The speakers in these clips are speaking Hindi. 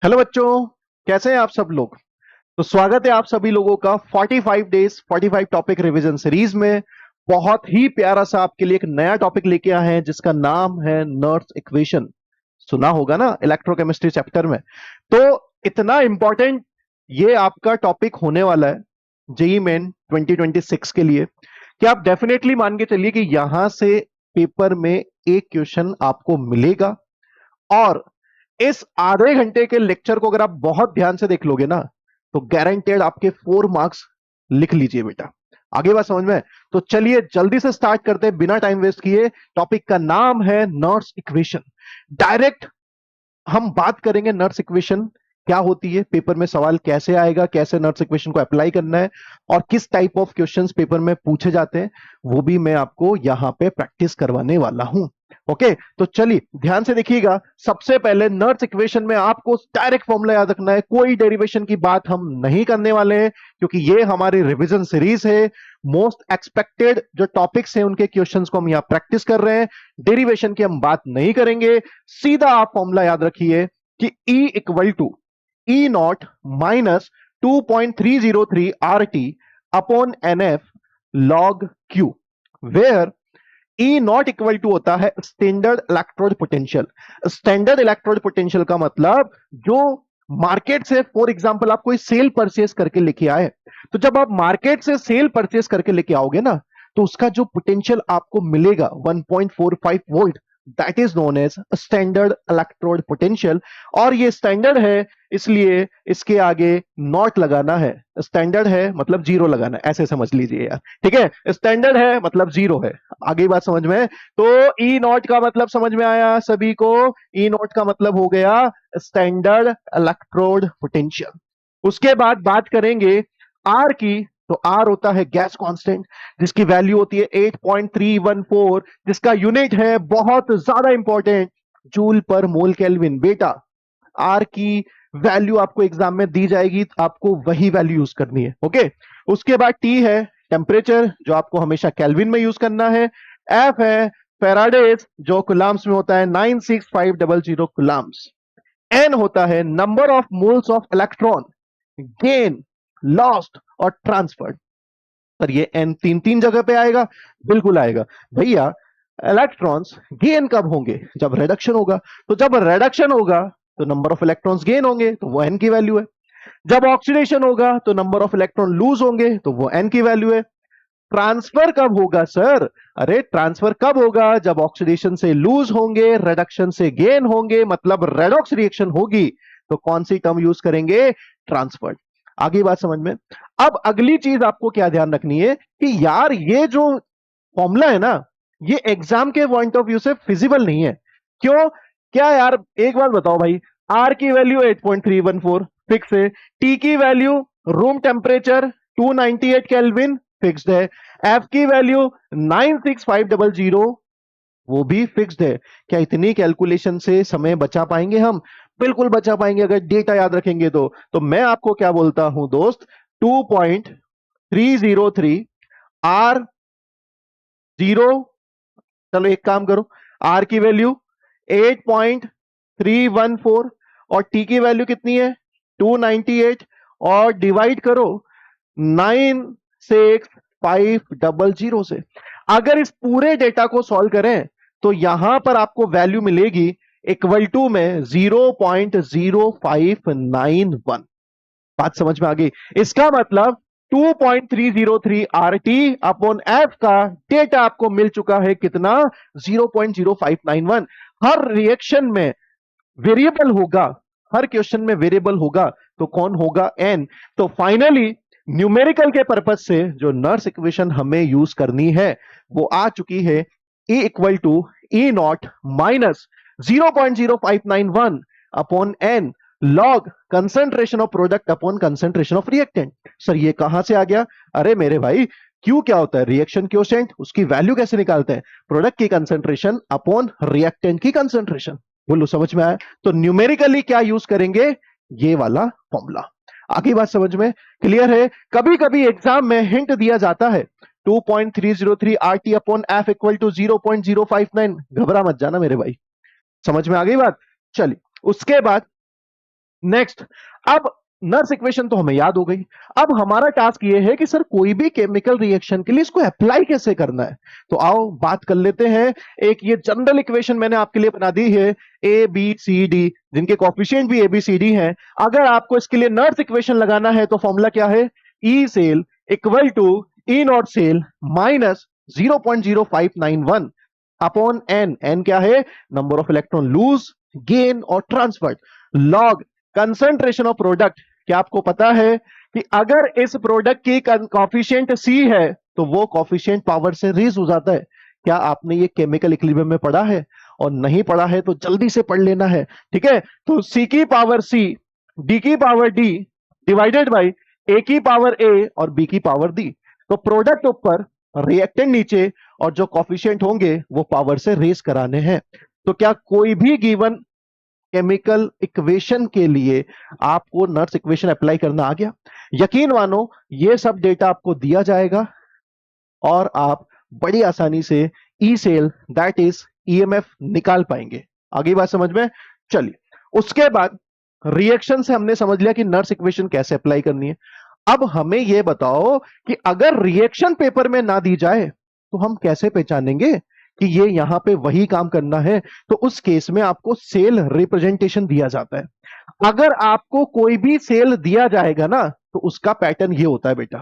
हेलो बच्चों, कैसे हैं आप सब लोग। तो स्वागत है आप सभी लोगों का 45 डेज 45 टॉपिक रिवीजन सीरीज में। बहुत ही प्यारा सा आपके लिए एक नया टॉपिक लेके आए हैं जिसका नाम है नर्स इक्वेशन। सुना होगा ना इलेक्ट्रोकेमिस्ट्री चैप्टर में। तो इतना इंपॉर्टेंट ये आपका टॉपिक होने वाला है जेई मेन 2026 के लिए कि आप डेफिनेटली मान के चलिए कि यहां से पेपर में एक क्वेश्चन आपको मिलेगा। और इस आधे घंटे के लेक्चर को अगर आप बहुत ध्यान से देख लोगे ना तो गारंटेड आपके 4 मार्क्स लिख लीजिए बेटा। आगे बात समझ में है? तो चलिए जल्दी से स्टार्ट करते हैं बिना टाइम वेस्ट किए। टॉपिक का नाम है नर्स इक्वेशन। डायरेक्ट हम बात करेंगे नर्स इक्वेशन क्या होती है, पेपर में सवाल कैसे आएगा, कैसे नर्स इक्वेशन को अप्लाई करना है और किस टाइप ऑफ क्वेश्चंस पेपर में पूछे जाते हैं, वो भी मैं आपको यहां पे प्रैक्टिस करवाने वाला हूं। ओके, तो चलिए ध्यान से देखिएगा। सबसे पहले नर्स इक्वेशन में आपको डायरेक्ट फॉर्मूला याद रखना है, कोई डेरिवेशन की बात हम नहीं करने वाले हैं क्योंकि ये हमारी रिवीजन सीरीज है। मोस्ट एक्सपेक्टेड जो टॉपिक्स हैं उनके क्वेश्चंस को हम यहां प्रैक्टिस कर रहे हैं। डेरिवेशन की हम बात नहीं करेंगे। सीधा आप फॉर्मूला याद रखिए कि E equal to E naught minus 2.303 RT upon NF log Q, where E naught equal to होता है standard electrode potential. Standard electrode potential का मतलब जो मार्केट से फॉर एग्जांपल आप कोई सेल परचेस करके लेके आए, तो जब आप मार्केट से सेल परचेस करके लेके आओगे ना तो उसका जो पोटेंशियल आपको मिलेगा 1.45 volt, that is known as standard electrode potential. और ये स्टैंडर्ड है इसलिए इसके आगे नॉट लगाना है। स्टैंडर्ड है मतलब जीरो लगाना है, ऐसे समझ लीजिए यार। ठीक है, स्टैंडर्ड है मतलब जीरो है। आगे बात समझ में। तो ई नॉट का मतलब समझ में आया सभी को। ई नॉट का मतलब हो गया स्टैंडर्ड इलेक्ट्रोड पोटेंशियल। उसके बाद बात करेंगे आर की। तो आर होता है गैस कांस्टेंट जिसकी वैल्यू होती है 8.314, जिसका यूनिट है बहुत ज्यादा इंपॉर्टेंट जूल पर मोल केल्विन। बेटा आर की वैल्यू आपको एग्जाम में दी जाएगी तो आपको वही वैल्यू यूज करनी है। ओके, उसके बाद टी है टेम्परेचर जो आपको हमेशा केल्विन में यूज करना है। एफ है फेराडेज जो कुलाम्स में होता है 96500 कुलाम्स। एन होता है number of moles of electron gain lost और ट्रांसफर्ड। पर ये एन तीन तीन जगह पे आएगा, बिल्कुल आएगा भैया। इलेक्ट्रॉन्स गेन कब होंगे? जब रिडक्शन होगा। तो जब रिडक्शन होगा तो नंबर ऑफ इलेक्ट्रॉन्स गेन होंगे तो वो एन की वैल्यू है। जब ऑक्सीडेशन होगा तो नंबर ऑफ इलेक्ट्रॉन लूज होंगे तो वो एन की वैल्यू है। ट्रांसफर कब होगा सर? अरे ट्रांसफर कब होगा? जब ऑक्सीडेशन से लूज होंगे, रिडक्शन से गेन होंगे, मतलब रेडॉक्स रिएक्शन होगी। तो कौन सी टर्म यूज करेंगे? ट्रांसफर। आगे बात समझ में। अब अगली चीज आपको क्या ध्यान रखनी है कि यार ये जो फॉर्मूला है ना ये एग्जाम के पॉइंट ऑफ व्यू से फिजिबल नहीं है। क्यों? क्या यार एक बात बताओ भाई, आर की वैल्यू 8.314 फिक्स है। टी की value room temperature 298 kelvin fixed है। एफ की वैल्यू 96500 वो भी फिक्स्ड है। क्या इतनी कैलकुलेशन से समय बचा पाएंगे हम? बिल्कुल बचा पाएंगे अगर डेटा याद रखेंगे तो मैं आपको क्या बोलता हूं दोस्त, 2.303 आर जीरो। चलो एक काम करो, आर की वैल्यू 8.314 और टी की वैल्यू कितनी है 298 और डिवाइड करो 96500 से। अगर इस पूरे डेटा को सॉल्व करें तो यहां पर आपको वैल्यू मिलेगी इक्वल टू में 0.0591। बात समझ में आ गई? इसका मतलब 2.303 RT अपॉन एफ का डेटा आपको मिल चुका है कितना? 0.0591। हर रिएक्शन में वेरिएबल होगा, हर क्वेश्चन में वेरिएबल होगा तो कौन होगा? एन। तो फाइनली न्यूमेरिकल के पर्पज से जो नर्स इक्वेशन हमें यूज करनी है वो आ चुकी है। E equal to E naught minus 0.0591 upon N log concentration of product upon concentration of reactant. Sir ये कहां से आ गया? अरे मेरे भाई क्यू क्या होता है? Reaction quotient. उसकी वैल्यू कैसे निकालते हैं? प्रोडक्ट की कंसेंट्रेशन अपॉन रिएक्टेंट की कंसेंट्रेशन। बोलो समझ में आया? तो न्यूमेरिकली क्या यूज करेंगे? ये वाला फॉर्मूला। आगे बात समझ में क्लियर है? कभी कभी एग्जाम में हिंट दिया जाता है 2.303 RT upon F equal to 0.059। घबरा मत जाना मेरे भाई। समझ में आ गई बात? चलिए उसके बाद नेक्स्ट, अब नर्स इक्वेशन तो हमें याद हो गई। अब हमारा टास्क ये है कि सर कोई भी केमिकल रिएक्शन के लिए इसको अप्लाई कैसे करना है। तो आओ बात कर लेते हैं। एक ये जनरल इक्वेशन मैंने आपके लिए बना दी है, ए बी सी डी, जिनके कोफिशिएंट भी ए बी सी डी हैं। अगर आपको इसके लिए नर्स इक्वेशन लगाना है तो फॉर्मूला क्या है, E cell equal to E naught cell minus 0.0591 upon n. N क्या है, number of electron lose, gain और transferred, log concentration of product. क्या आपको पता है कि अगर इस प्रोडक्ट की कॉफिशिएंट सी है तो वो कॉफिशिएंट पावर से रेज हो जाता है। क्या आपने ये केमिकल इक्विलिब्रियम में पढ़ा है? और नहीं पढ़ा है तो जल्दी से पढ़ लेना है, ठीक है। तो सी की पावर सी, डी की पावर डी डिवाइडेड बाई ए की पावर ए और बी की पावर डी। तो प्रोडक्ट ऊपर, रिएक्टेंट नीचे, और जो कॉफिशिएंट होंगे वो पावर से रेज कराने हैं। तो क्या कोई भी गिवन केमिकल इक्वेशन के लिए आपको नर्स इक्वेशन अप्लाई करना आ गया? यकीन मानो ये सब डेटा आपको दिया जाएगा और आप बड़ी आसानी से E cell that is EMF निकाल पाएंगे। आगे बात समझ में? चलिए, उसके बाद रिएक्शन से हमने समझ लिया कि नर्स इक्वेशन कैसे अप्लाई करनी है। अब हमें यह बताओ कि अगर रिएक्शन पेपर में ना दी जाए तो हम कैसे पहचानेंगे कि ये यहां पे वही काम करना है। तो उस केस में आपको सेल रिप्रेजेंटेशन दिया जाता है। अगर आपको कोई भी सेल दिया जाएगा ना तो उसका पैटर्न ये होता है बेटा।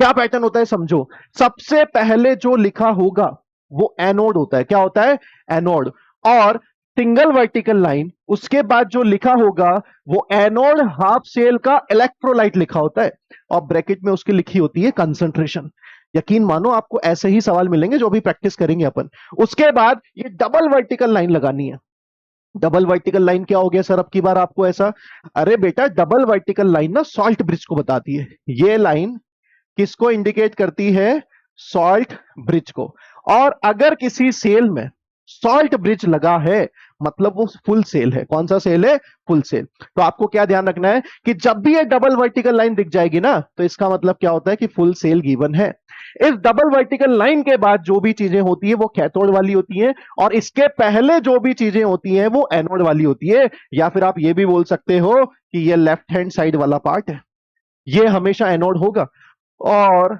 क्या पैटर्न होता है समझो। सबसे पहले जो लिखा होगा वो एनोड होता है। क्या होता है? एनोड। और सिंगल वर्टिकल लाइन, उसके बाद जो लिखा होगा वो एनोड हाफ सेल का इलेक्ट्रोलाइट लिखा होता है और ब्रैकेट में उसकी लिखी होती है कंसंट्रेशन। यकीन मानो आपको ऐसे ही सवाल मिलेंगे जो भी प्रैक्टिस करेंगे अपन। उसके बाद ये डबल वर्टिकल लाइन लगानी है। डबल वर्टिकल लाइन क्या हो गया सर अब की बार आपको ऐसा? अरे बेटा डबल वर्टिकल लाइन ना सॉल्ट ब्रिज को बताती है। ये लाइन किसको इंडिकेट करती है? सॉल्ट ब्रिज को। और अगर किसी सेल में सॉल्ट ब्रिज लगा है मतलब वो फुल सेल है। कौन सा सेल है? Full cell. तो आपको क्या ध्यान रखना है कि जब भी ये डबल वर्टिकल लाइन दिख जाएगी ना तो इसका मतलब क्या होता है कि फुल सेल गिवन है। इस डबल वर्टिकल लाइन के बाद जो भी चीजें होती है वो कैथोड वाली होती है और इसके पहले जो भी चीजें होती हैं वो एनोड वाली होती है। या फिर आप ये भी बोल सकते हो कि ये लेफ्ट हैंड साइड वाला पार्ट है, ये हमेशा एनोड होगा। और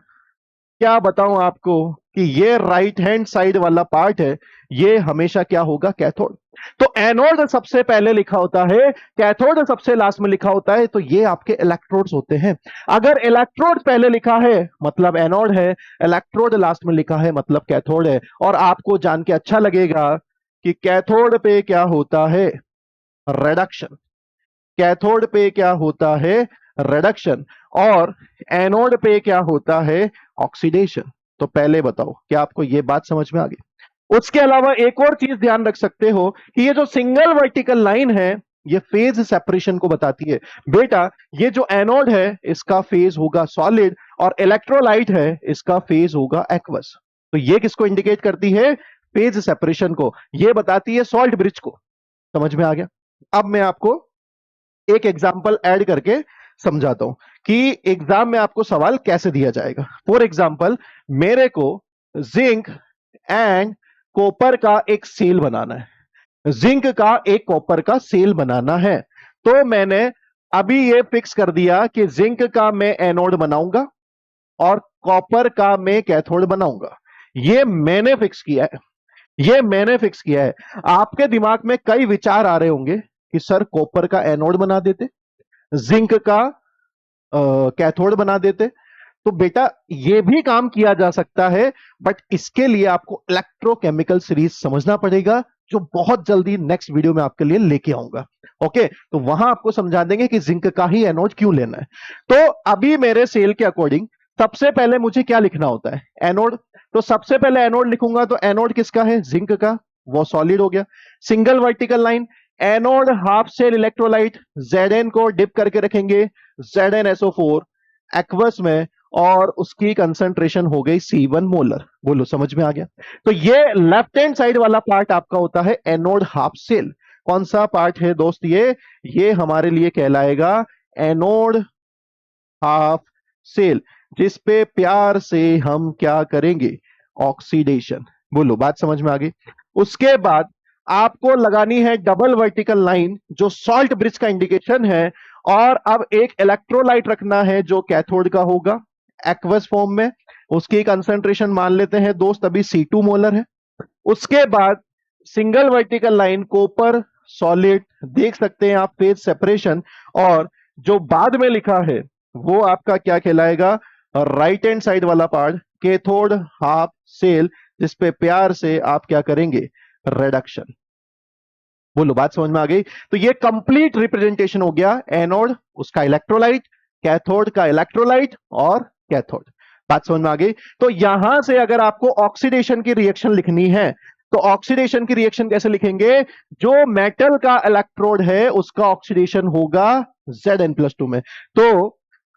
क्या बताऊं आपको कि ये राइट हैंड साइड वाला पार्ट है, ये हमेशा क्या होगा? कैथोड। तो एनोड सबसे पहले लिखा होता है, कैथोड सबसे लास्ट में लिखा होता है। तो ये आपके इलेक्ट्रोड्स होते हैं। अगर इलेक्ट्रोड पहले लिखा है मतलब एनोड है, इलेक्ट्रोड लास्ट में लिखा है मतलब कैथोड है। और आपको जान के अच्छा लगेगा कि कैथोड पे क्या होता है? रिडक्शन। कैथोड पे क्या होता है? रिडक्शन। और एनोड पे क्या होता है? ऑक्सीडेशन। तो पहले बताओ क्या आपको यह बात समझ में आ गई? उसके अलावा एक और चीज ध्यान रख सकते हो कि ये जो सिंगल वर्टिकल लाइन है ये फेज सेपरेशन को बताती है। बेटा ये जो एनोड है इसका फेज होगा सॉलिड और इलेक्ट्रोलाइट है इसका फेज होगा एक्वस। तो ये किसको इंडिकेट करती है? फेज सेपरेशन को। ये बताती है सॉल्ट ब्रिज को। समझ में आ गया? अब मैं आपको एक एग्जाम्पल ऐड करके समझाता हूं कि एग्जाम में आपको सवाल कैसे दिया जाएगा। फॉर एग्जाम्पल मेरे को जिंक एंड कॉपर का एक सेल बनाना है। जिंक का एक कॉपर का सेल बनाना है। तो मैंने अभी ये फिक्स कर दिया कि जिंक का मैं एनोड बनाऊंगा और कॉपर का मैं कैथोड बनाऊंगा। ये मैंने फिक्स किया है। ये मैंने फिक्स किया है। आपके दिमाग में कई विचार आ रहे होंगे कि सर कॉपर का एनोड बना देते, जिंक का कैथोड बना देते। तो बेटा यह भी काम किया जा सकता है बट इसके लिए आपको इलेक्ट्रोकेमिकल सीरीज समझना पड़ेगा जो बहुत जल्दी नेक्स्ट वीडियो में आपके लिए लेके आऊंगा। ओके, तो वहां आपको समझा देंगे कि जिंक का ही एनोड क्यों लेना है। तो अभी मेरे सेल के अकॉर्डिंग सबसे पहले मुझे क्या लिखना होता है? एनोड। तो सबसे पहले एनोड लिखूंगा तो एनोड किसका है? जिंक का। वो सॉलिड हो गया। Single vertical line, anode half cell electrolyte, Zn को डिप करके रखेंगे ZnSO4 एक्वस में और उसकी कंसंट्रेशन हो गई C1 मोलर। बोलो समझ में आ गया? तो ये लेफ्ट हैंड साइड वाला पार्ट आपका होता है एनोड हाफ सेल। कौन सा पार्ट है दोस्त? ये हमारे लिए कहलाएगा एनोड हाफ सेल, जिस पे प्यार से हम क्या करेंगे? ऑक्सीडेशन। बोलो बात समझ में आ गई? उसके बाद आपको लगानी है डबल वर्टिकल लाइन जो सॉल्ट ब्रिज का इंडिकेशन है और अब एक इलेक्ट्रोलाइट रखना है जो कैथोड का होगा एक्वस फॉर्म में। उसकी कंसंट्रेशन मान लेते हैं दोस्त अभी C2 मोलर है। उसके बाद single vertical line copper solid, देख सकते हैं आप फेज सेपरेशन। और जो बाद में लिखा है वो आपका क्या कहलाएगा, राइट हैंड साइड वाला पार्ट कैथोड हाफ सेल, जिसपे प्यार से आप क्या करेंगे, रिडक्शन। बोलो बात समझ में आ गई। तो ये कंप्लीट रिप्रेजेंटेशन हो गया, एनोड उसका इलेक्ट्रोलाइट, कैथोड का इलेक्ट्रोलाइट और कैथोड। बात समझ में आ गई। तो यहां से अगर आपको ऑक्सीडेशन की रिएक्शन लिखनी है तो ऑक्सीडेशन की रिएक्शन कैसे लिखेंगे, जो मेटल का इलेक्ट्रोड है उसका ऑक्सीडेशन होगा Zn+2 में। तो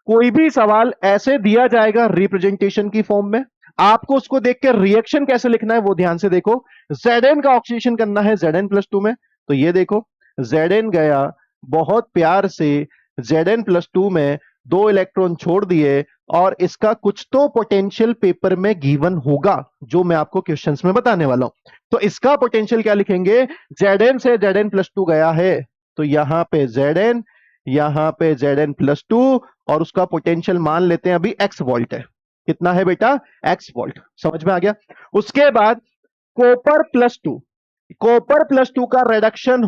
कोई भी सवाल ऐसे दिया जाएगा रिप्रेजेंटेशन की फॉर्म में, आपको उसको देख के रिएक्शन कैसे लिखना है वो ध्यान से देखो। Zn का ऑक्सीडेशन करना है Zn+2 में, तो ये देखो Zn गया बहुत प्यार से Zn+2 में, 2 इलेक्ट्रॉन छोड़ दिए और इसका कुछ तो पोटेंशियल पेपर में गिवन होगा जो मैं आपको क्वेश्चंस में बताने वाला हूं। तो इसका पोटेंशियल क्या लिखेंगे, Zn से Zn+2 गया है तो यहां पे Zn, यहां पे Zn+2 और उसका पोटेंशियल मान लेते हैं अभी x वोल्ट है। कितना है बेटा, x वोल्ट। समझ में आ गया। उसके बाद कॉपर+2, कॉपर+2 का रिडक्शन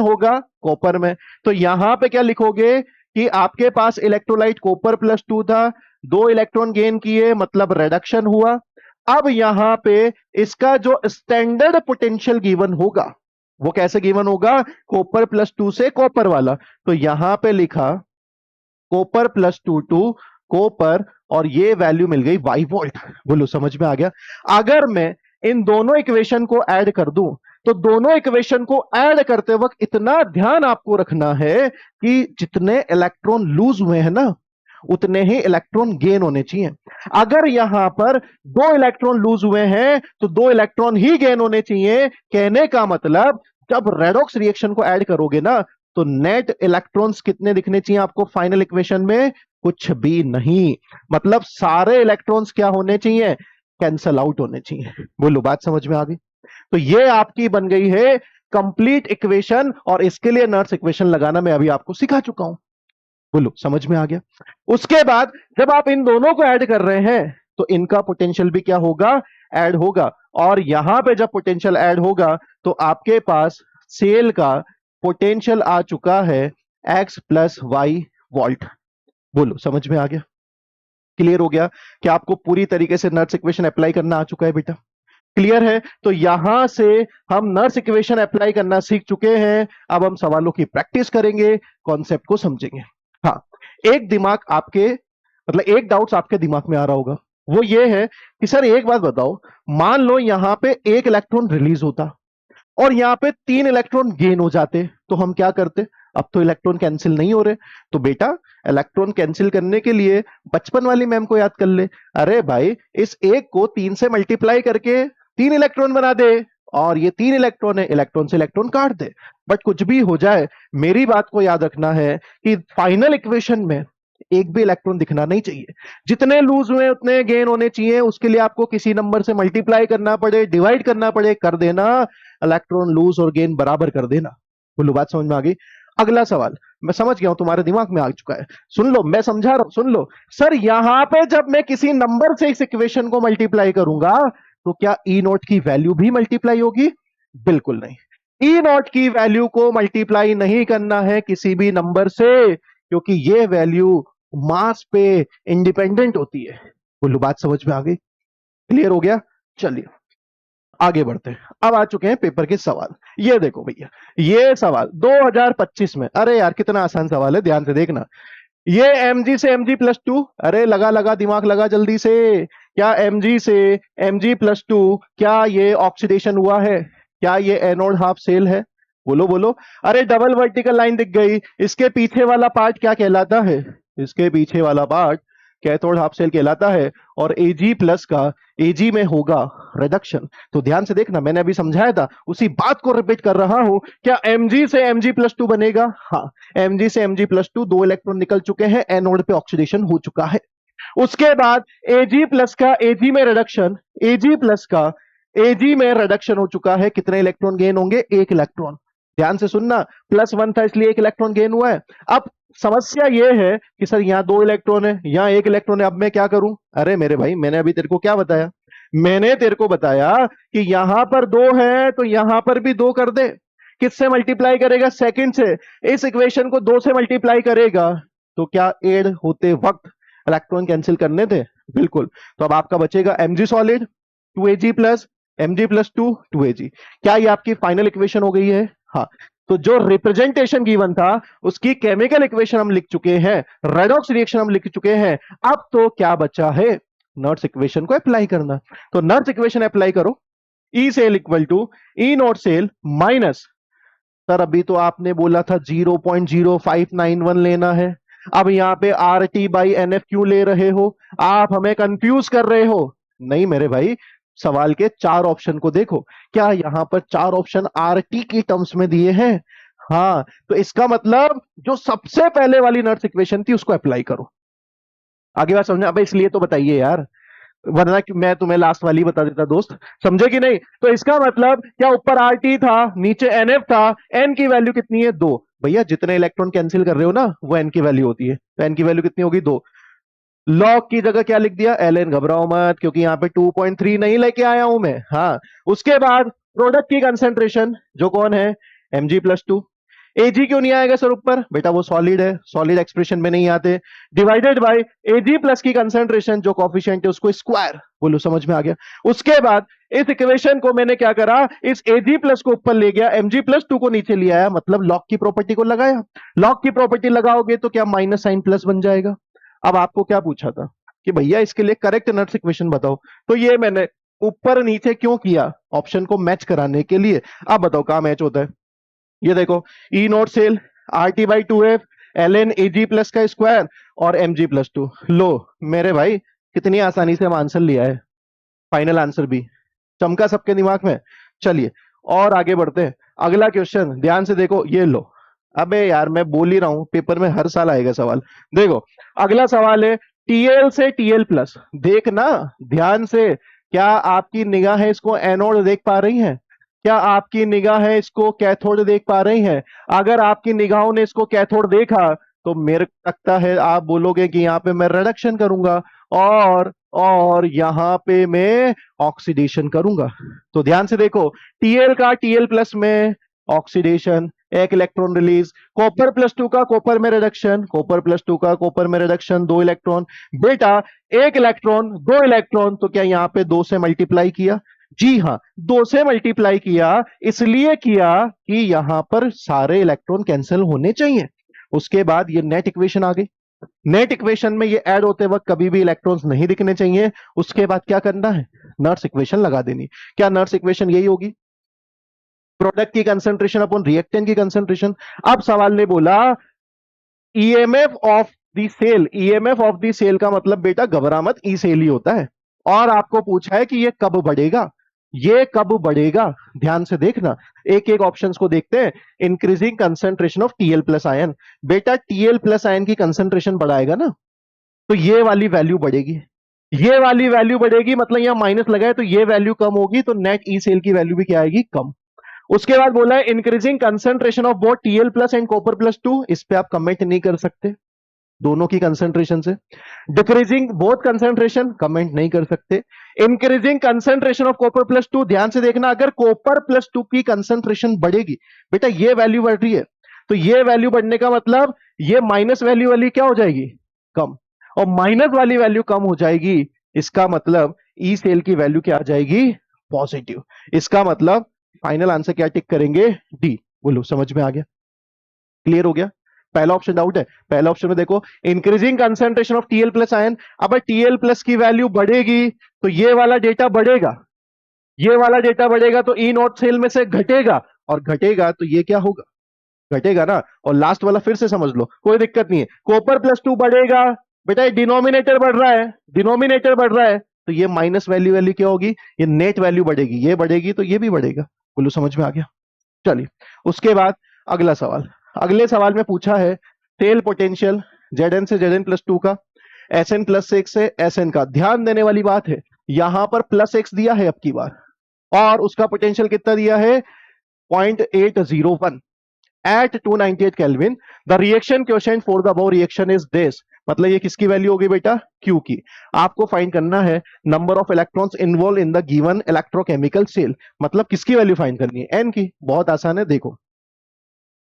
होगा कॉपर में। तो यहां पे क्या लिखोगे कि आपके पास इलेक्ट्रोलाइट कॉपर+2 था, 2 इलेक्ट्रॉन गेन किए मतलब रिडक्शन हुआ। अब यहां पे इसका जो स्टैंडर्ड पोटेंशियल गिवन होगा वो कैसे गिवन होगा, कॉपर+2 से कॉपर वाला। तो यहां पे लिखा कॉपर+2 टू कॉपर और ये वैल्यू मिल गई y वोल्ट। बोलो समझ में आ गया। अगर मैं इन दोनों इक्वेशन को ऐड कर दूं तो दोनों इक्वेशन को ऐड करते वक्त इतना ध्यान आपको रखना है कि जितने इलेक्ट्रॉन लूज हुए हैं ना उतने ही इलेक्ट्रॉन गेन होने चाहिए। अगर यहां पर 2 इलेक्ट्रॉन लूज हुए हैं तो 2 इलेक्ट्रॉन ही गेन होने चाहिए। कहने का मतलब जब रेडॉक्स रिएक्शन को ऐड करोगे ना तो नेट इलेक्ट्रॉन्स कितने दिखने चाहिए आपको फाइनल इक्वेशन में, कुछ भी नहीं। मतलब सारे इलेक्ट्रॉन्स क्या होने चाहिए, कैंसल आउट होने चाहिए। बोलो बात समझ में आ गई। तो ये आपकी बन गई है कंप्लीट इक्वेशन और इसके लिए नर्स इक्वेशन लगाना मैं अभी आपको सिखा चुका हूं। बोलो समझ में आ गया। उसके बाद जब आप इन दोनों को ऐड कर रहे हैं तो इनका पोटेंशियल भी क्या होगा, ऐड होगा। और यहां पे जब पोटेंशियल ऐड होगा तो आपके पास सेल का पोटेंशियल आ चुका है x+y वोल्ट। बोलो समझ में आ गया, क्लियर हो गया कि आपको पूरी तरीके से नर्स इक्वेशन अप्लाई करना आ चुका है बेटा, क्लियर है। तो यहां से हम नर्स इक्वेशन अप्लाई करना सीख चुके हैं। अब हम सवालों की प्रैक्टिस करेंगे, कॉन्सेप्ट को समझेंगे। हाँ, एक दिमाग आपके मतलब एक डाउट्स आपके दिमाग में आ रहा होगा, वो ये है कि सर एक बात बताओ, मान लो यहां पे 1 इलेक्ट्रॉन रिलीज होता और यहां पे 3 इलेक्ट्रॉन गेन हो जाते तो हम क्या करते। अब तो इलेक्ट्रॉन कैंसिल नहीं हो रहे, तो बेटा इलेक्ट्रॉन कैंसिल करने के लिए बचपन वाली मैम को याद कर ले। अरे भाई इस एक को 3 से मल्टीप्लाई करके 3 इलेक्ट्रॉन बना दे और ये 3 इलेक्ट्रॉन है, इलेक्ट्रॉन से इलेक्ट्रॉन काट दे। बट कुछ भी हो जाए मेरी बात को याद रखना है कि फाइनल इक्वेशन में एक भी इलेक्ट्रॉन दिखना नहीं चाहिए। जितने लूज हुए उतने गेन होने चाहिए, उसके लिए आपको किसी नंबर से मल्टीप्लाई करना पड़े, डिवाइड करना पड़े, कर देना, इलेक्ट्रॉन लूज और गेन बराबर कर देना। बोलो बात समझ में आ गई। अगला सवाल मैं समझ गया हूं, तुम्हारे दिमाग में आ चुका है, सुन लो मैं समझा रहा हूं, सुन लो। सर यहां पे जब मैं किसी नंबर से इस इक्वेशन को मल्टीप्लाई करूंगा तो क्या ई नोट की वैल्यू भी मल्टीप्लाई होगी, बिल्कुल नहीं। ई नोट की वैल्यू को मल्टीप्लाई नहीं करना है किसी भी नंबर से, क्योंकि ये वैल्यू मास पे इंडिपेंडेंट होती है। बोलो बात समझ में आ गई, क्लियर हो गया। चलिए आगे बढ़ते हैं। अब आ चुके हैं पेपर के सवाल। ये देखो भैया, ये सवाल 2025 में, अरे यार कितना आसान सवाल है, ध्यान से देखना। ये mg से mg+2, अरे लगा लगा दिमाग लगा जल्दी से। क्या mg से mg+2 क्या ये ऑक्सीडेशन हुआ है, क्या ये एनोड हाफ सेल है, बोलो बोलो। अरे डबल वर्टिकल लाइन दिख गई, इसके पीछे वाला पार्ट क्या कहलाता है, इसके पीछे वाला पार्ट कैथोड हाफ सेल कहलाता है। और Ag+ का Ag में होगा रिडक्शन। तो ध्यान से देखना, मैंने अभी समझाया था उसी बात को रिपीट कर रहा हूं। क्या mg से mg+2 बनेगा, हाँ mg से mg+2, 2 इलेक्ट्रॉन निकल चुके हैं, एनोड पे ऑक्सीडेशन हो चुका है। उसके बाद Ag+ का Ag में रिडक्शन, Ag+ का Ag में रिडक्शन हो चुका है, कितने इलेक्ट्रॉन गेन होंगे, 1 इलेक्ट्रॉन। ध्यान से सुनना, +1 था इसलिए 1 इलेक्ट्रॉन गेन हुआ है। अब समस्या यह है कि सर यहां 2 इलेक्ट्रॉन है, यहां 1 इलेक्ट्रॉन है, अब मैं क्या करूं? अरे मेरे भाई, मैंने अभी तेरे को क्या बताया? मैंने तेरे को बताया कि यहां पर 2 है तो यहां पर भी 2 कर दे। किससे मल्टीप्लाई करेगा? सेकंड से। इस इक्वेशन को 2 से मल्टीप्लाई करेगा तो क्या ऐड होते वक्त इलेक्ट्रॉन कैंसिल करने थे? बिल्कुल। तो अब आपका बचेगा mg solid 2Ag plus mg plus 2 क्या ये आपकी फाइनल इक्वेशन हो गई है? हाँ। तो जो रिप्रेजेंटेशन गिवन था उसकी केमिकल इक्वेशन हम लिख चुके हैं, रेडॉक्स रिएक्शन हम लिख चुके हैं। अब तो क्या बचा है? नर्स इक्वेशन को अप्लाई करना। तो नर्स इक्वेशन अप्लाई करो, E cell equal to E naught cell minus, sir अभी तो आपने बोला था 0.0591 लेना है, अब यहां पे R T by N F क्यों ले रहे हो? आप हमें कंफ्यूज कर रहे हो। नहीं मेरे भाई, सवाल के 4 ऑप्शन को देखो, क्या यहां पर 4 ऑप्शन आर टी की टर्म्स में दिए हैं? हाँ, तो इसका मतलब जो सबसे पहले वाली नर्स इक्वेशन थी उसको अप्लाई करो। आगे बात समझना? अब इसलिए तो बताइए यार, वरना मैं तुम्हें लास्ट वाली बता देता दोस्त। समझे कि नहीं? तो इसका मतलब क्या ऊपर आर टी था, नीचे एन एफ था, एन की वैल्यू कितनी है? 2। भैया जितने इलेक्ट्रॉन कैंसिल कर रहे हो ना वो एन की वैल्यू होती है, तो एन की वैल्यू कितनी होगी? 2। लॉग की जगह क्या लिख दिया? L N. घबराओ मत, क्योंकि यहाँ पे 2.3 नहीं लेके आया हूं मैं। हाँ, उसके बाद प्रोडक्ट की कंसेंट्रेशन जो कौन है? Mg+2। एजी क्यों नहीं आएगा सर ऊपर? बेटा वो सॉलिड है, सॉलिड एक्सप्रेशन में नहीं आते। डिवाइडेड बाय एजी प्लस की कंसेंट्रेशन जो कॉफिशिएंट है उसको स्क्वायर। बोलो समझ में आ गया? उसके बाद इस इक्वेशन को मैंने क्या करा, इस एजी प्लस को ऊपर ले गया, Mg+2 को नीचे ले आया, मतलब लॉग की प्रॉपर्टी को लगाया। लॉग की प्रॉपर्टी लगाओगे तो क्या माइनस साइन प्लस बन जाएगा। अब आपको क्या पूछा था कि भैया इसके लिए करेक्ट नर्स इक्वेशन बताओ, तो ये मैंने ऊपर नीचे क्यों किया? ऑप्शन को मैच कराने के लिए। अब बताओ कहां मैच होता है? ये देखो, E naught cell R T by 2F L N A G plus का स्क्वायर और Mg+2। लो मेरे भाई, कितनी आसानी से हम आंसर लिया है, फाइनल आंसर भी चमका सबके दिमाग में। चलिए और आगे बढ़ते हैं। अगला क्वेश्चन ध्यान से देखो, ये लो। अबे यार मैं बोल ही रहा हूं, पेपर में हर साल आएगा सवाल। देखो अगला सवाल है टीएल से टीएल प्लस। देखना ध्यान से, क्या आपकी निगाह है इसको एनोड देख पा रही है? क्या आपकी निगाह है इसको कैथोड देख पा रही है? अगर आपकी निगाहों ने इसको कैथोड देखा तो मेरे लगता है आप बोलोगे कि यहाँ पे मैं रिडक्शन करूंगा और यहां पे मैं ऑक्सीडेशन करूंगा। तो ध्यान से देखो, टीएल का टीएल प्लस में ऑक्सीडेशन, 1 इलेक्ट्रॉन रिलीज, कॉपर+2 का कॉपर में रिडक्शन, कॉपर+2 का कॉपर में रिडक्शन, 2 इलेक्ट्रॉन। बेटा 1 इलेक्ट्रॉन 2 इलेक्ट्रॉन, तो क्या यहां पे 2 से मल्टीप्लाई किया? जी हां, 2 से मल्टीप्लाई किया, इसलिए किया कि यहां पर सारे इलेक्ट्रॉन कैंसिल होने चाहिए। उसके बाद ये नेट इक्वेशन आ गई। नेट इक्वेशन में ये ऐड होते वक्त कभी भी इलेक्ट्रॉन्स नहीं दिखने चाहिए। उसके बाद क्या करना है? नर्स इक्वेशन लगा देनी। क्या नर्स इक्वेशन यही होगी? प्रोडक्ट की कंसेंट्रेशन अपॉन रिएक्टेंट की कंसेंट्रेशन। अब सवाल ने बोला EMF of the cell. EMF of the cell का मतलब बेटा घबरा मत, ई सेल ही होता है। और आपको पूछा है कि ये कब बढ़ेगा, ये कब बढ़ेगा। ध्यान से देखना, एक एक ऑप्शंस को देखते हैं। Increasing concentration of TL plus ion. बेटा टीएल प्लस आयन की कंसेंट्रेशन बढ़ाएगा ना, तो ये वाली वैल्यू बढ़ेगी, ये वाली वैल्यू बढ़ेगी, मतलब यहां माइनस लगाए तो ये वैल्यू कम होगी, तो नेट ई सेल की वैल्यू भी क्या आएगी? कम। उसके बाद बोला है increasing concentration of both TL plus and कॉपर+2। इस पे आप कमेंट नहीं कर सकते, दोनों की कंसेंट्रेशन से। डिक्रीजिंग बोथ कंसेंट्रेशन, कमेंट नहीं कर सकते। इंक्रीजिंग कंसेंट्रेशन ऑफ कॉपर+2, ध्यान से देखना, अगर कॉपर+2 की कंसेंट्रेशन बढ़ेगी, बेटा ये वैल्यू बढ़ रही है, तो ये वैल्यू बढ़ने का मतलब ये माइनस वैल्यू वाली क्या हो जाएगी? कम। और माइनस वाली वैल्यू कम हो जाएगी, इसका मतलब ई सेल की वैल्यू क्या आ जाएगी? पॉजिटिव। इसका मतलब फाइनल आंसर क्या टिक करेंगे? डी। बोलो समझ में आ गया? क्लियर हो गया? पहला ऑप्शन डाउट है? पहला ऑप्शन में देखो, increasing concentration of TL plus ion. अब टीएल प्लस की वैल्यू बढ़ेगी तो ये वाला डेटा बढ़ेगा, ये वाला डेटा बढ़ेगा, तो ई नॉट सेल में से घटेगा, और घटेगा तो ये क्या होगा? घटेगा ना। और लास्ट वाला फिर से समझ लो, कोई दिक्कत नहीं है। कॉपर+2 बढ़ेगा, बेटा डिनोमिनेटर बढ़ रहा है, डिनोमिनेटर बढ़ रहा है, तो ये माइनस वैल्यू वैल्यू क्या होगी? ये नेट वैल्यू बढ़ेगी, ये बढ़ेगी तो ये भी बढ़ेगा। बोलो समझ में आ गया? चलिए उसके बाद अगला सवाल। अगले सवाल में पूछा है सेल पोटेंशियल Zn से Zn+2 का, Sn+6 से Sn का। ध्यान देने वाली बात है, यहां पर +x दिया है अब की बार, और उसका पोटेंशियल कितना दिया है? 0.801 at 298 Kelvin. The reaction quotient for the above reaction is this. मतलब ये किसकी वैल्यू होगी बेटा? Q की. आपको फाइंड करना है number of electrons involve in the given electrochemical cell. मतलब किसकी वैल्यू फाइंड करनी है? N की. बहुत आसान है, देखो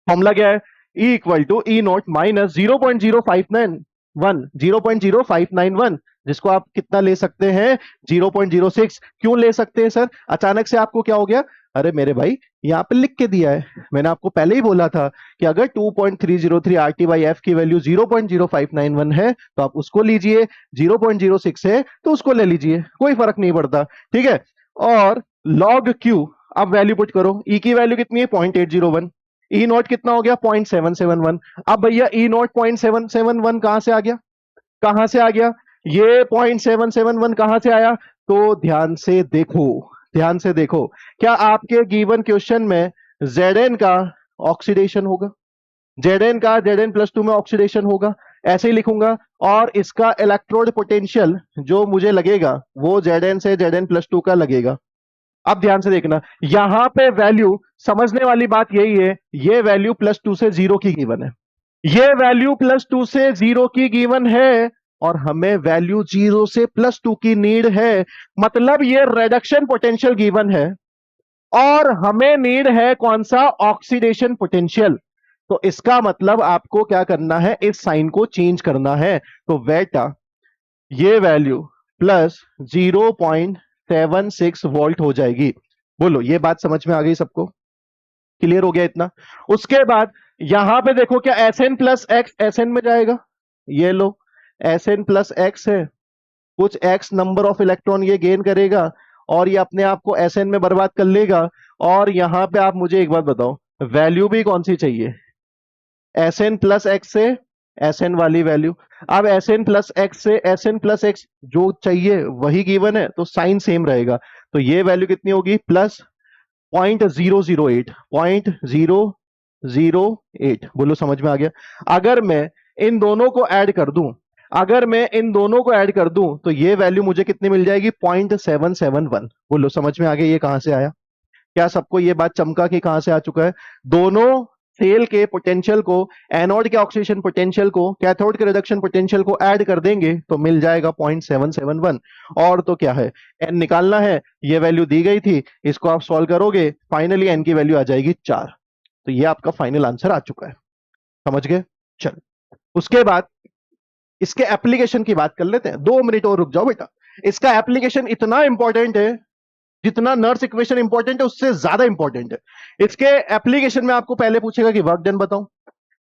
फॉर्मूला क्या है? E equal to E naught minus 0.0591, जिसको आप कितना ले सकते हैं? 0.06. क्यों ले सकते हैं सर? अचानक से आपको क्या हो गया? अरे मेरे भाई, यहाँ पे लिख के दिया है, मैंने आपको पहले ही बोला था कि अगर 2.303 RT बाई एफ की वैल्यू 0.0591 है तो आप उसको लीजिए, 0.06 है तो उसको ले लीजिए, कोई फर्क नहीं पड़ता, ठीक है। और log Q अब वैल्यू पुट करो, E की वैल्यू कितनी है? 0.801, ई नॉट कितना हो गया? 0.771। अब भैया ई नॉट 0.771 कहां से आ गया? कहां से आ गया ये 0.771? कहां से आया? तो ध्यान से देखो, ध्यान से देखो, क्या आपके गिवन क्वेश्चन में Zn का ऑक्सीडेशन होगा? Zn का Zn+2 में ऑक्सीडेशन होगा, ऐसे ही लिखूंगा। और इसका इलेक्ट्रोड पोटेंशियल जो मुझे लगेगा वो Zn से Zn+2 का लगेगा। अब ध्यान से देखना, यहां पे वैल्यू, समझने वाली बात यही है, ये वैल्यू +2 से 0 की गिवन है, ये वैल्यू +2 से 0 की गिवन है, और हमें वैल्यू 0 से +2 की नीड है। मतलब ये रिडक्शन पोटेंशियल गिवन है और हमें नीड है कौन सा? Oxidation potential. तो इसका मतलब आपको क्या करना है? इस साइन को चेंज करना है। तो बेटा ये वैल्यू +0.76 वोल्ट हो जाएगी। बोलो, ये बात समझ में आ गई सबको? क्लियर हो गया इतना? उसके बाद यहां पे देखो, क्या Sn+x Sn में जाएगा? ये लो, Sn+x है, कुछ x नंबर ऑफ इलेक्ट्रॉन ये गेन करेगा और ये अपने आप को Sn में बर्बाद कर लेगा। और यहां पे आप मुझे एक बात बताओ, वैल्यू भी कौन सी चाहिए? Sn+x से Sn वाली वैल्यू। अब Sn+x से Sn+x जो चाहिए वही गिवन है, तो साइन सेम रहेगा। तो ये वैल्यू कितनी होगी? +0.008। बोलो समझ में आ गया? अगर मैं इन दोनों को ऐड कर दूं, अगर मैं इन दोनों को ऐड कर दूं तो ये वैल्यू मुझे कितनी मिल जाएगी? 0.771। बोलो समझ में आ गया ये कहां से आया? क्या सबको ये बात चमका कि कहां से आ चुका है? दोनों सेल के पोटेंशियल को, एनोड के ऑक्सीडेशन पोटेंशियल को कैथोड के रिडक्शन पोटेंशियल को ऐड कर देंगे तो मिल जाएगा 0.771। और तो क्या है, एन निकालना है, ये वैल्यू दी गई थी, इसको आप सॉल्व करोगे, फाइनली एन की वैल्यू आ जाएगी 4। तो ये आपका फाइनल आंसर आ चुका है। समझ गए? चलो उसके बाद इसके एप्लीकेशन की बात कर लेते हैं। 2 मिनट और रुक जाओ बेटा। इसका एप्लीकेशन इतना इंपॉर्टेंट है, जितना नर्स इक्वेशन इंपॉर्टेंट है उससे ज्यादा इंपॉर्टेंट है। इसके एप्लीकेशन में आपको पहले पूछेगा कि वर्क डन बताओ।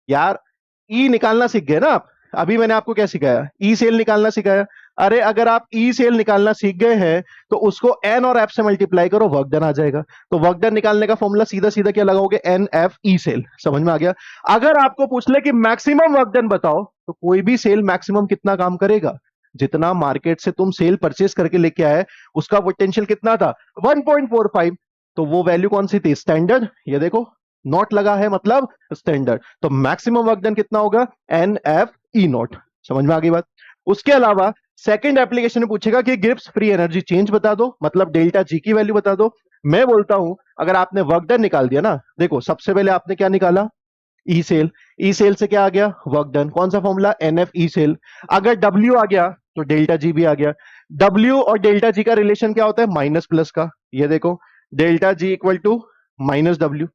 यार ई निकालना सीख गए ना आप? अभी मैंने आपको क्या सिखाया? ई सेल निकालना सिखाया। अरे अगर आप ई सेल निकालना सीख गए हैं तो उसको एन और एफ से मल्टीप्लाई करो, वर्क डन आ जाएगा। तो वर्क डन निकालने का फॉर्मूला सीधा सीधा क्या लगाओगे? N F E cell. समझ में आ गया? अगर आपको पूछ ले कि मैक्सिमम वर्क डन बताओ, तो कोई भी सेल मैक्सिमम कितना काम करेगा? जितना मार्केट से तुम सेल परचेस करके लेके आए उसका पोटेंशियल कितना था? 1.45। तो वो वैल्यू कौन सी थी? स्टैंडर्ड। ये देखो नॉट लगा है, मतलब स्टैंडर्ड। तो मैक्सिमम वर्क डन कितना होगा? N F E naught. समझ में आ गई बात? उसके अलावा सेकंड एप्लीकेशन में पूछेगा कि गिब्स फ्री एनर्जी चेंज बता दो, मतलब डेल्टा जी की वैल्यू बता दो। मैं बोलता हूं अगर आपने वर्क डन निकाल दिया ना, देखो सबसे पहले आपने क्या निकाला? E cell. ई सेल से क्या आ गया? Work done. कौन सा formula? N F E cell. अगर डब्ल्यू आ गया तो डेल्टा जी भी आ गया। डब्ल्यू और डेल्टा जी का रिलेशन क्या होता है? माइनस प्लस का। ये देखो, delta G equal to minus W,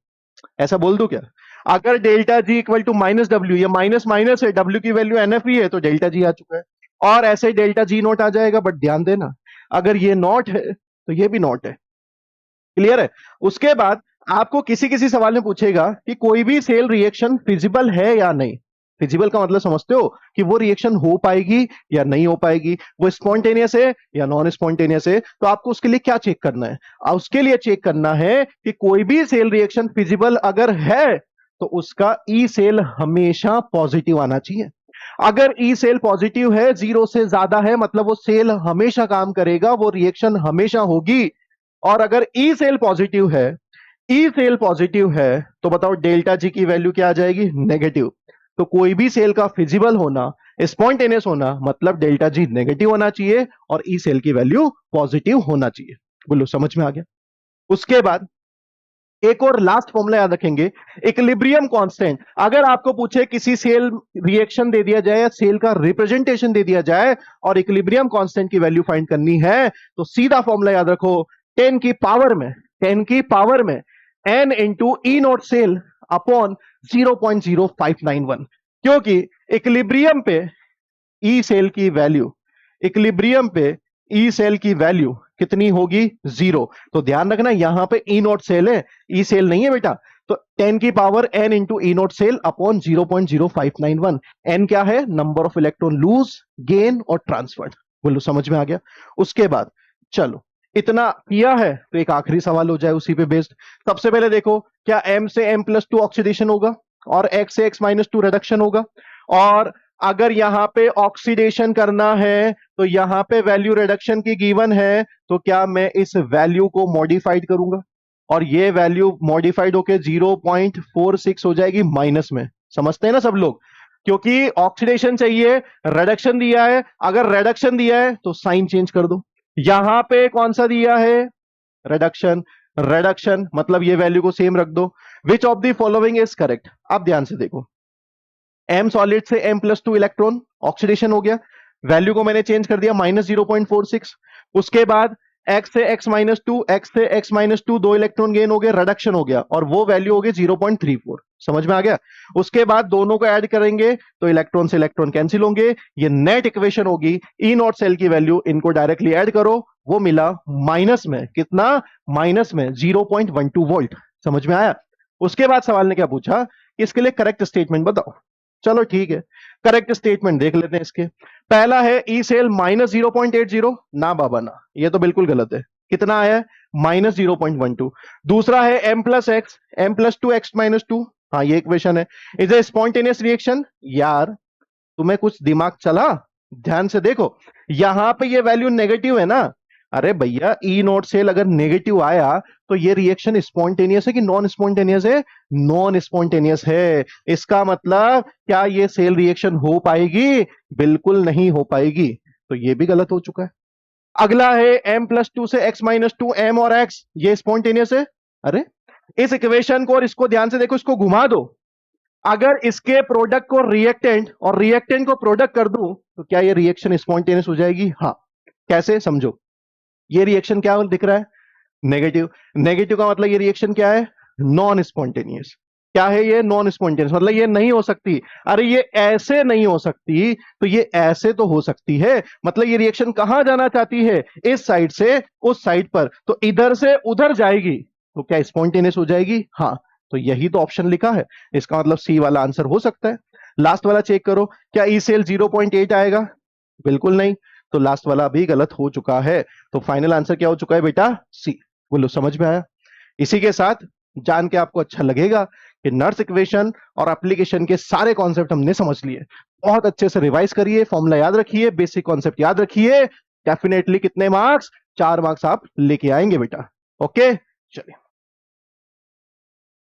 ऐसा बोल दो क्या? अगर delta G equal to minus W, ये माइनस माइनस है, डब्ल्यू की वैल्यू एन एफ ही है, तो डेल्टा जी आ चुका है। और ऐसे डेल्टा जी नॉट आ जाएगा। बट ध्यान देना, अगर ये नॉट है तो ये भी नॉट है। क्लियर है? उसके बाद आपको किसी किसी सवाल में पूछेगा कि कोई भी सेल रिएक्शन फिजिबल है या नहीं। फिजिबल का मतलब समझते हो कि वो रिएक्शन हो पाएगी या नहीं हो पाएगी, वो स्पॉन्टेनियस है या नॉन स्पॉन्टेनियस है। तो आपको उसके लिए क्या चेक करना है? उसके लिए चेक करना है कि कोई भी सेल रिएक्शन फिजिबल अगर है तो उसका ई सेल हमेशा पॉजिटिव आना चाहिए। अगर ई सेल पॉजिटिव है, 0 से ज्यादा है, मतलब वो सेल हमेशा काम करेगा, वो रिएक्शन हमेशा होगी। और अगर ई सेल पॉजिटिव है, ई सेल पॉजिटिव है, तो बताओ डेल्टा जी की वैल्यू क्या आ जाएगी? नेगेटिव। तो कोई भी सेल का फिजिबल होना, स्पॉन्टेनियस होना, मतलब डेल्टा जी नेगेटिव होना चाहिए और ई सेल की वैल्यू पॉजिटिव होना चाहिए। बोलो समझ में आ गया? उसके बाद एक और लास्ट फॉर्मूला याद रखेंगे, इक्विलिब्रियम कांस्टेंट। अगर आपको पूछे किसी सेल रिएक्शन दे दिया जाए या सेल का रिप्रेजेंटेशन दे दिया जाए और इक्विलिब्रियम कांस्टेंट की वैल्यू फाइंड करनी है, तो सीधा फॉर्मूला याद रखो, 10 की पावर में n into E naught cell upon 0.0591, क्योंकि इक्विलिब्रियम पे ई सेल की वैल्यू, इक्विलिब्रियम पे ई सेल की वैल्यू कितनी होगी? 0। तो ध्यान रखना यहां पे ई नॉट सेल है, ई सेल नहीं है बेटा। तो 10 की power n into E naught cell upon 0.0591। n क्या है? Number of electron lose, gain और ट्रांसफर। बोलो समझ में आ गया? उसके बाद चलो इतना किया है तो एक आखिरी सवाल हो जाए उसी पे बेस्ड। सबसे पहले देखो, क्या m से m+2 ऑक्सीडेशन होगा और x से x-2 रिडक्शन होगा? और अगर यहां पे ऑक्सीडेशन करना है तो यहां पे वैल्यू रिडक्शन की गिवन है, तो क्या मैं इस वैल्यू को मॉडिफाइड करूंगा और ये वैल्यू मॉडिफाइड होके 0.46 हो जाएगी माइनस में। समझते हैं ना सब लोग? क्योंकि ऑक्सीडेशन चाहिए, रिडक्शन दिया है, अगर रिडक्शन दिया है तो साइन चेंज कर दो। यहां पे कौन सा दिया है? रिडक्शन। रिडक्शन मतलब ये वैल्यू को सेम रख दो। Which of the following is correct? अब ध्यान से देखो, m सॉलिड से m+2 इलेक्ट्रॉन ऑक्सीडेशन हो गया, वैल्यू को मैंने चेंज कर दिया -0.46। उसके बाद x से x-2 दो इलेक्ट्रॉन गेन हो गए, रिडक्शन हो गया और वो वैल्यू हो गई 0.34। समझ में आ गया? उसके बाद दोनों को ऐड करेंगे तो इलेक्ट्रॉन से इलेक्ट्रॉन कैंसिल होंगे, ये नेट इक्वेशन होगी। ई नॉट सेल की वैल्यू, इनको डायरेक्टली ऐड करो, वो मिला माइनस में कितना? माइनस में 0.12 वोल्ट। समझ में आया? उसके बाद सवाल ने क्या पूछा कि इसके लिए करेक्ट स्टेटमेंट बताओ। चलो ठीक है, करेक्ट स्टेटमेंट देख लेते हैं इसके। पहला है ई सेल -0.80। ना बाबा ना, ये तो बिल्कुल गलत है। कितना आया है? -0.12। दूसरा है m+2x-2। हाँ ये इक्वेशन है। Is a spontaneous reaction. यार तुम्हें कुछ दिमाग चला? ध्यान से देखो, यहां पे ये वैल्यू नेगेटिव है ना। अरे भैया ई नॉट सेल अगर नेगेटिव आया तो ये रिएक्शन स्पॉन्टेनियस है कि नॉन स्पॉन्टेनियस है? नॉन स्पॉन्टेनियस है। इसका मतलब क्या ये सेल रिएक्शन हो पाएगी? बिल्कुल नहीं हो पाएगी। तो ये भी गलत हो चुका है। अगला है m+2 से x-2, m और x, ये स्पॉन्टेनियस है। अरे इस इक्वेशन को और इसको ध्यान से देखो, इसको घुमा दो। अगर इसके प्रोडक्ट को रिएक्टेंट और रिएक्टेंट को प्रोडक्ट कर दूं तो क्या ये रिएक्शन स्पॉन्टेनियस हो जाएगी? हाँ। कैसे? समझो, ये रिएक्शन क्या दिख रहा है? नेगेटिव। नेगेटिव का मतलब ये रिएक्शन क्या है? Non spontaneous. क्या है ये? नॉन स्पॉन्टेनियस, मतलब ये नहीं हो सकती। अरे ये ऐसे नहीं हो सकती तो ये ऐसे तो हो सकती है। मतलब ये रिएक्शन कहां जाना चाहती है? इस साइड से उस साइड पर, तो इधर से उधर जाएगी तो क्या स्पॉन्टेनियस हो जाएगी? हाँ। तो यही तो ऑप्शन लिखा है, इसका मतलब सी वाला आंसर हो सकता है। लास्ट वाला चेक करो, क्या ई सेल 0.8 आएगा? बिल्कुल नहीं। तो लास्ट वाला भी गलत हो चुका है। तो फाइनल आंसर क्या हो चुका है बेटा? सी। बोलो समझ में आया? इसी के साथ जान के आपको अच्छा लगेगा कि नर्स इक्वेशन और एप्लीकेशन के सारे कॉन्सेप्ट हमने समझ लिए। बहुत अच्छे से रिवाइज करिए, फॉर्मूला याद रखिए, बेसिक कॉन्सेप्ट याद रखिए। डेफिनेटली कितने मार्क्स? 4 मार्क्स आप लेके आएंगे बेटा। ओके चलिए।